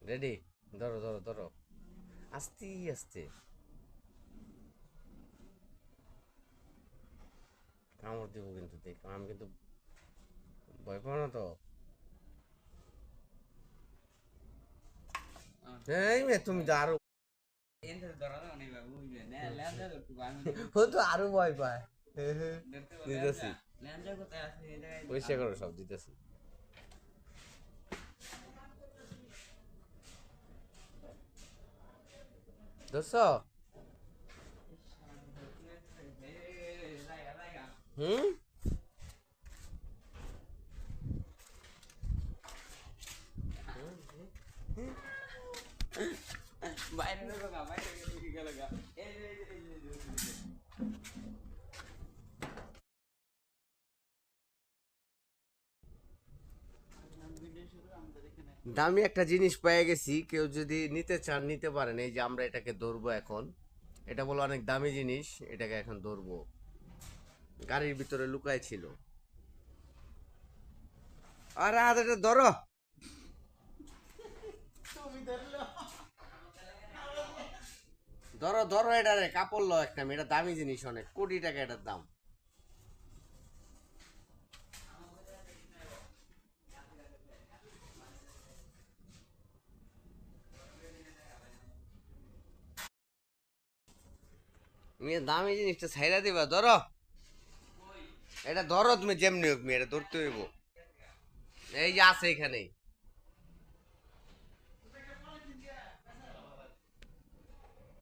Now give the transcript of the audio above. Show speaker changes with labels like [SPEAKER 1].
[SPEAKER 1] Ready? ধরো ধরো ধরো, আস্তে আস্তে। কামড় দিব কিন্তু, দেখ আমি কিন্তু ভয় পাও না তো? এই মেয়ে তুমি তো আরো, ও তো আরো ভয় পায়। দিতেছি, পরিষ্কার করো সব, দিতেছি। ধরছো? হুম। দামি একটা জিনিস পেয়ে গেছি, কেউ যদি নিতে চান নিতে পারেন। এই যে আমরা এটাকে ধরবো এখন, এটা বলো অনেক দামি জিনিস, এটাকে এখন ধরবো। গাড়ির ভিতরে লুকায় ছিল। আরে হাত এটা ধরো। ধরো ধরো, এটা রে কাপড় লো একটা, এটা দামি জিনিস, অনেক কোটি টাকা এটার দাম। মেয়ে দামি জিনিসটা ছাইরা দিবা, ধরো। এটা ধরো তুমি, যেমনি হোক মেয়ে, এটা ধরতে হইব। এই যে আছে এখানেই।